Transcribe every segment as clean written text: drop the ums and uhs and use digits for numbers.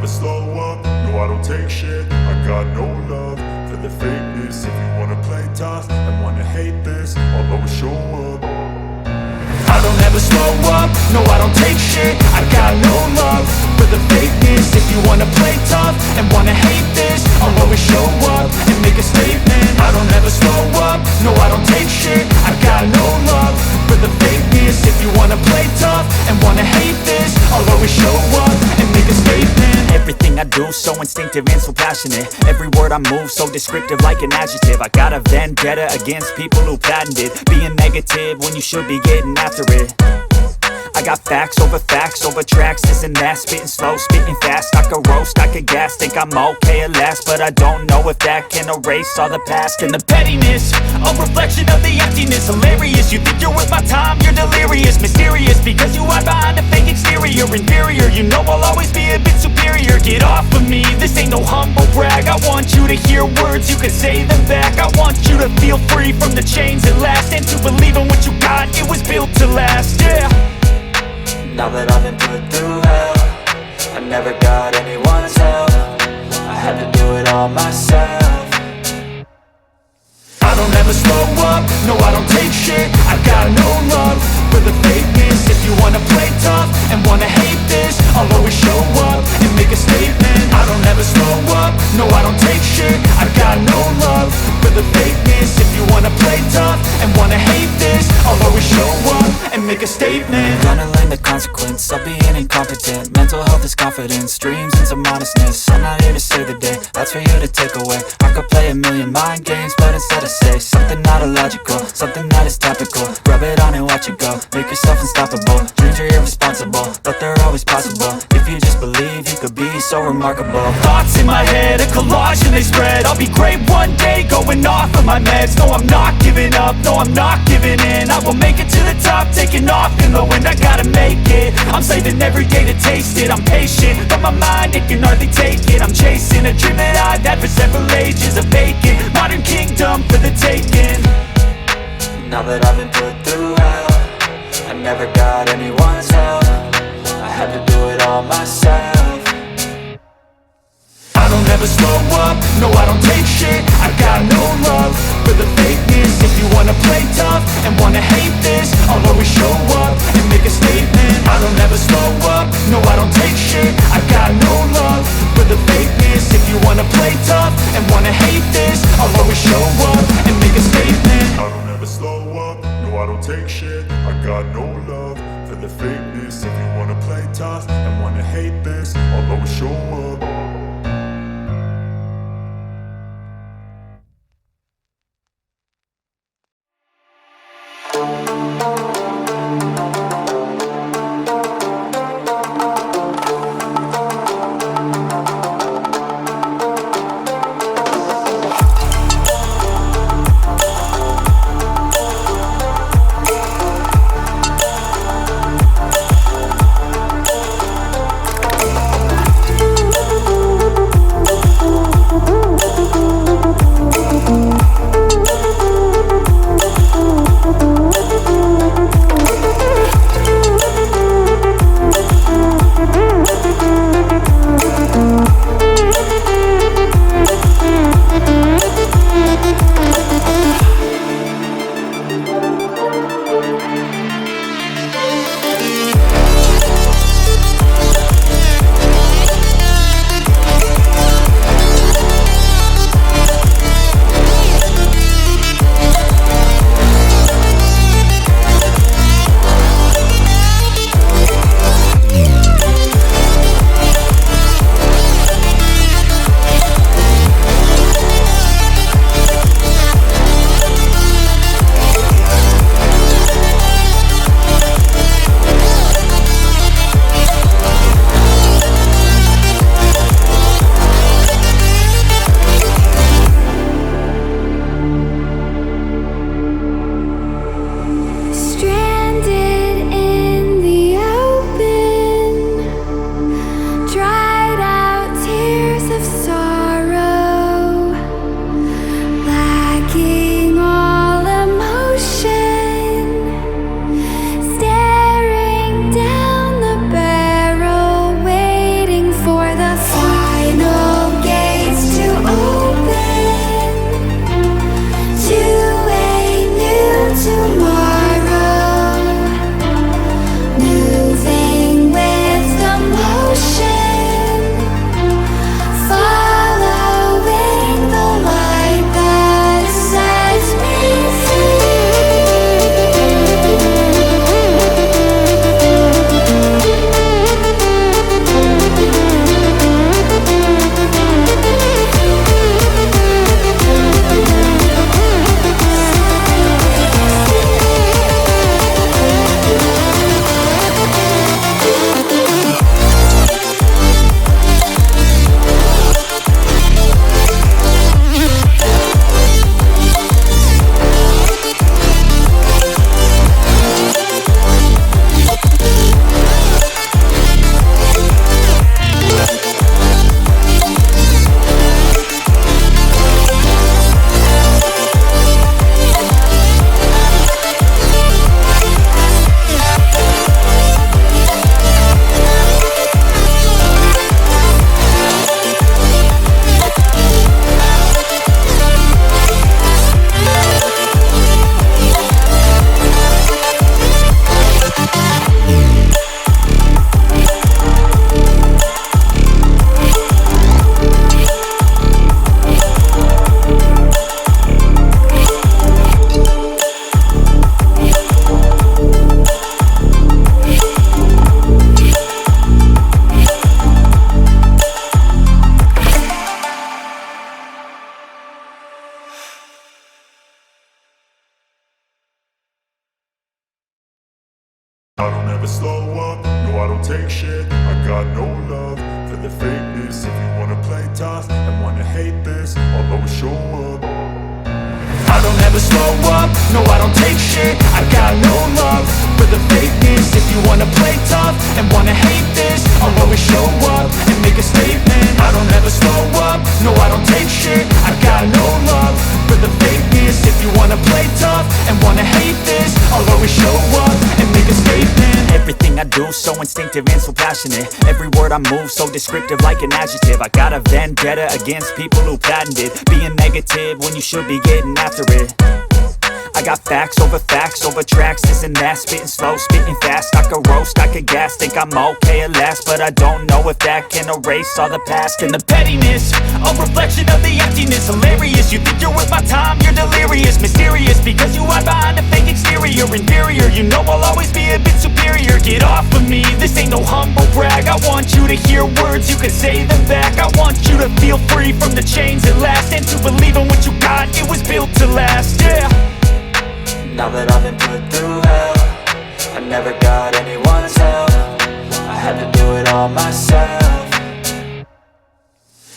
never slow up, no I don't take shit. I got no love for the fakeness. If you wanna play tough and wanna hate this, I'll always show up. I don't ever slow up, no I don't take shit. I got no love for the fakeness. If you wanna play tough and wanna hate this, I'll always show up and make a statement. I don't ever slow up, no I don't take shit. I got no love for the fakeness. If you wanna play tough and wanna hate this, I'll always show up and make a statement. Everything I do so instinctive and so passionate. Every word I move so descriptive like an adjective. I got a vendetta against people who patented being negative when you should be getting after it. I got facts over tracks, this and that. Spitting slow, spitting fast. I could roast, I could gas. Think I'm okay at last, but I don't know if that can erase all the past. And the pettiness, a reflection of the emptiness. Hilarious, you think you're worth my time, you're delirious. Mysterious, because you hide behind a fake exterior. Inferior, you know I'll always be a bit superior. Get off of me, this ain't no humble brag. I want you to hear words, you can say them back. I want you to feel free from the chains at last, and to believe in what you got, it was built to last, yeah. Now that I've been put through hell, I never got anyone's help. I had to do it all myself. I don't ever slow up, no I don't take shit. I got no love for the fakeness. If you wanna play tough and wanna hate this, I'll always show up and make a statement. I don't ever slow up, no I don't take shit. I got no love for the fakeness. If you wanna play tough and wanna hate this, I'll always show up and make a statement. Gonna learn the consequence of being incompetent. Mental health is confidence, dreams and some modestness. I'm not here to save the day, that's for you to take away. I could play a million mind games, but instead I say something not illogical, something that is topical. Rub it on and watch it go, make yourself unstoppable. Dreams are irresponsible, but they're always possible. If you just believe, you could be so remarkable. Thoughts in my head, a collage and they spread. I'll be great one day, going off of my meds. No, I'm not giving up, no, I'm not giving in. I will make it to the top, taking off in the wind. I gotta make it, I'm saving every day to taste it. I'm patient, but my mind, it can hardly take it. I'm chasing a dream that I've had for several ages. A vacant, modern kingdom for the taking. Now that I've been put through hell, I never got anyone's help. I had to do it all myself. I don't ever slow up, no I don't take shit. I got no love for the fakeness. If you wanna play tough and wanna hate this, I'll always show up and make a statement. I don't ever slow up, no I don't take shit. I got no love for the fakeness. If you wanna play tough and wanna hate this, I'll always show up and make a statement. I don't ever slow up, no I don't take shit. I got no love for the fakeness. If you wanna play tough and wanna hate this, I'll always show up. never slow up, no I don't take shit. I got no love for the fakeness. If you wanna play tough and wanna hate this, I'll always show up. I don't ever slow up, no I don't take shit. I got no love for the fakeness. If you wanna play tough and wanna hate this, I'll always show up and make a statement. I don't ever slow up, no I don't take shit. I got no love for the fakeness. If you wanna play tough and wanna hate this, I'll always show up and make a statement. Everything I do so instinctive and so passionate. Every word I move so descriptive like an adjective. I got a vendetta against people who patented being negative when you should be getting after it. I got facts over tracks, this and that. Spitting slow, spitting fast. I could roast, I could gas. Think I'm okay at last, but I don't know if that can erase all the past. And the pettiness, a reflection of the emptiness. Hilarious, you think you're worth my time, you're delirious. Mysterious, because you hide behind a fake exterior. Inferior, you know I'll always be a bit superior. Get off of me, this ain't no humble brag. I want you to hear words, you can say them back. I want you to feel free from the chains at last, and to believe in what you got, it was built to last, yeah. Now that I've been put through hell, I never got anyone's help. I had to do it all myself.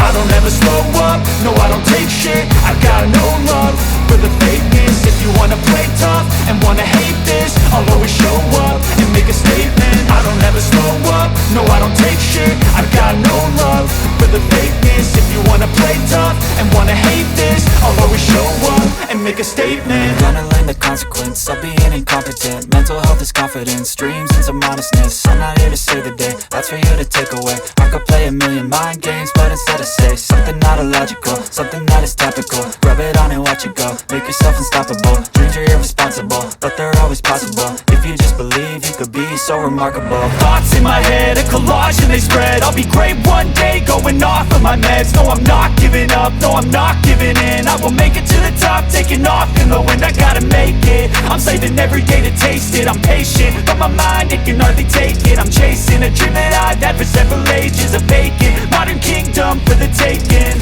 I don't ever slow up, no I don't take shit. I got no love for the fakeness. If you wanna play tough and wanna hate this, I'll always show up and make a statement. I don't ever slow up, no I don't take shit. I got no love for the fakeness. If you wanna play tough and wanna hate this, I'll always show up and make a statement. Gonna learn the consequence of being incompetent. Mental health is confidence, dreams and some honestness. I'm not here to save the day, that's for you to take away. I could play a million mind games, but instead I say something not illogical, something that is topical. Rub it on and watch it go, make yourself unstoppable. Dreams are irresponsible, but they're always possible. If you just believe, you could be so remarkable. Thoughts in my head, a collage and they spread. I'll be great one day, going off of my meds. No, I'm not giving up, no, I'm not giving in. I will make it to the top, taking off in the wind. I gotta make it, I'm saving every day to taste it. I'm patient, but my mind, it can hardly take it. I'm chasing a dream that I've had for several ages. A vacant, modern kingdom for the taking.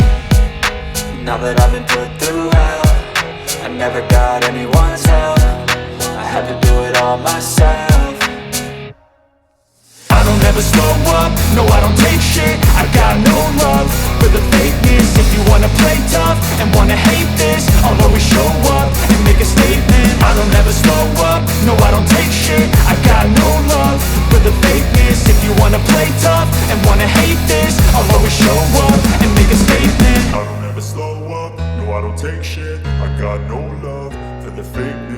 Now that I've been put through hell, I never got anyone's help. I had to do it all myself. I don't ever slow up, no I don't take shit. I got no love for the fakeness. If you wanna play tough and wanna hate this, I'll always show up and make a statement. I don't ever slow up, no I don't take shit. I got no love for the fakeness. If you wanna play tough and wanna hate this, I'll always show up and make a statement. I don't ever slow up, no I don't take shit. I got no love for the fakeness.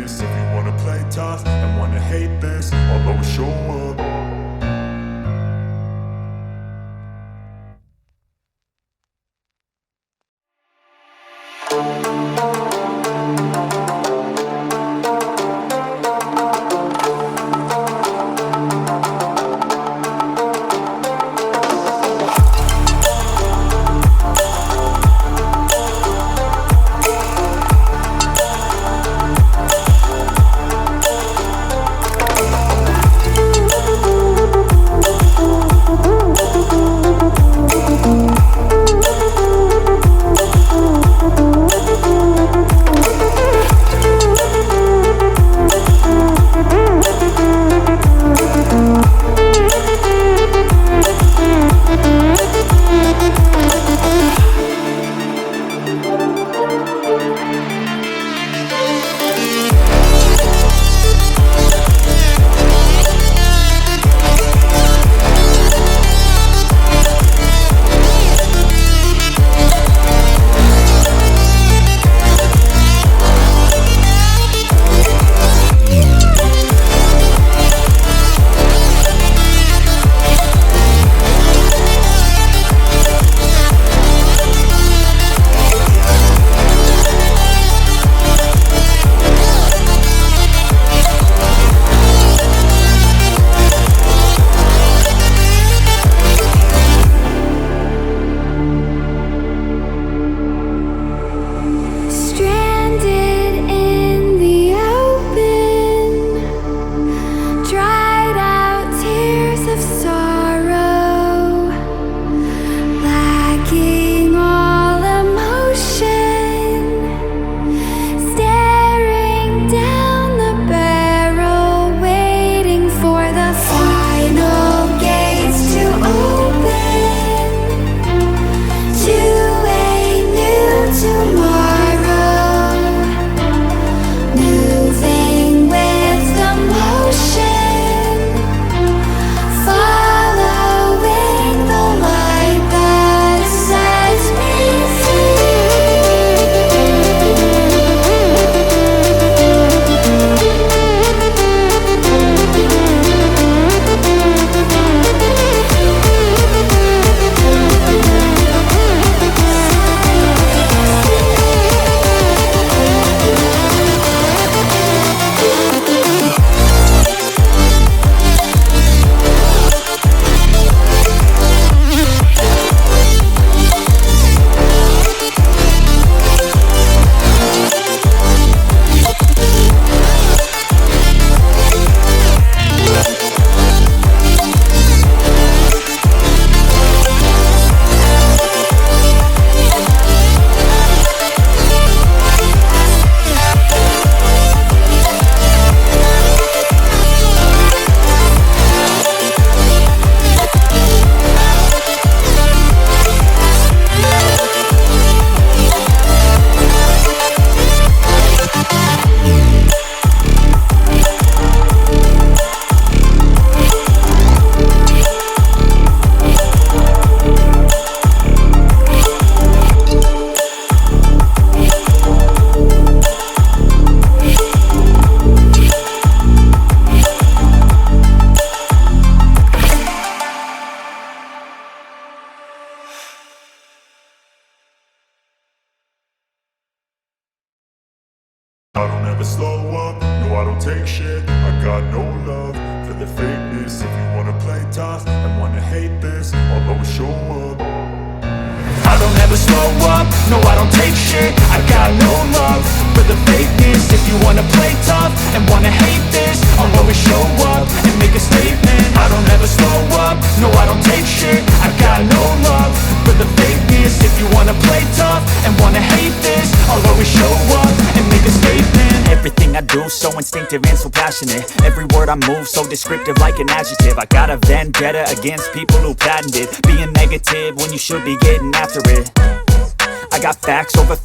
I don't ever slow up, no I don't take shit. I got no love for the fakeness. If you wanna play tough and wanna hate this, I'll always show up. I don't ever slow up, no I don't take shit. I got no love for the fakeness. If you wanna play tough and wanna hate this, I'll always show up and make a statement. I don't ever slow up, no I don't take shit. I got no love for the fakeness. If you wanna play tough and wanna hate this, I'll always show up and make a statement. Everything I do so instinctive and so passionate. Every word I move so descriptive like an adjective. I got a vendetta against people who patented being negative when you should be getting after it. I got facts over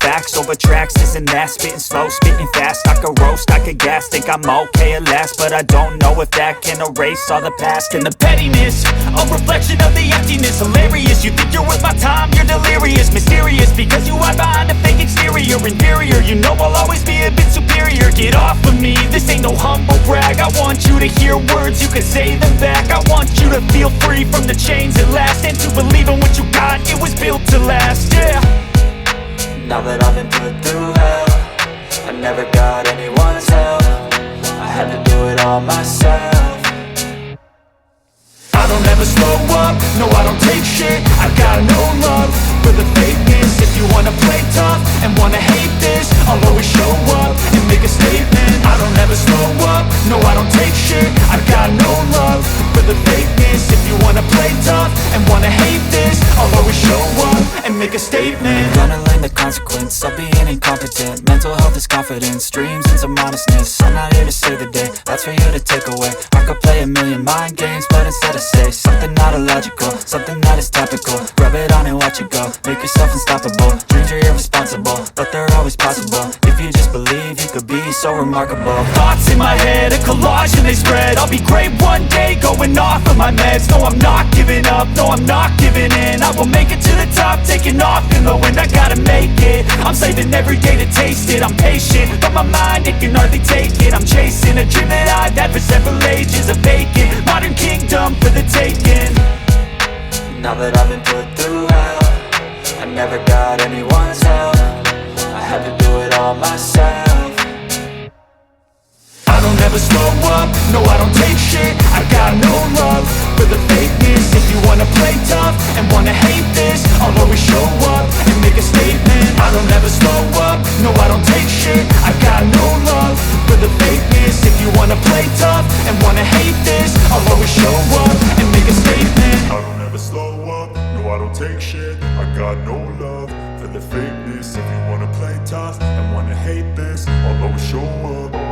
tracks, this and that. Spitting slow, spitting fast. I could roast, I could gas. Think I'm okay at last, but I don't know if that can erase all the past. And the pettiness, a reflection of the emptiness. Hilarious, you think you're worth my time, you're delirious. Mysterious, because you hide behind a fake exterior. Inferior, you know I'll always be a bit superior. Get off of me, this ain't no humble brag. I want you to hear words, you can say them back. I want you to feel free from the chains at last, and to believe in what you got, it was built to last, yeah. Now that I've been put through hell, I never got anyone's help. I had to do it all myself. I don't ever slow up, no I don't take shit. I got no love for the fakeness. If you wanna play tough and wanna hate this, I'll always show up and make a statement. I don't ever slow up, no I don't take shit. I got no love for the fakeness. If you wanna play tough and wanna hate this, I'll always show up and make a statement. Gonna learn the consequence of being incompetent. Mental health is confidence, dreams and some honestness. I'm not here to save the day, that's for you to take away. I could play a million mind games, but instead I say something not illogical, something that is topical. Rub it on and watch it go, make yourself unstoppable. Dreams are irresponsible, but they're always possible. If you just believe, you could be so remarkable. Thoughts in my head, a collage and they spread. I'll be great one day, going off of my meds. No, I'm not giving up, no, I'm not giving in. I will make it to the top, taking off in the wind. I gotta make it, I'm saving every day to taste it. I'm patient, but my mind, it can hardly take it. I'm chasing a dream that I've had for several ages. A vacant, modern kingdom for the taking. Now that I've been put through hell, I never got anyone's help. I had to do it all myself. I don't ever slow up, no I don't take shit. I got no love for the fakeness. If you wanna play tough and wanna hate this, I'll always show up and make a statement. I don't ever slow up, no I don't take shit. I got no love for the fakeness. If you wanna play tough and wanna hate this, I'll always show up and make a statement. I don't ever slow up, no I don't take shit. I got no love for the fakeness. If you wanna play tough and wanna hate this, I'll always show up.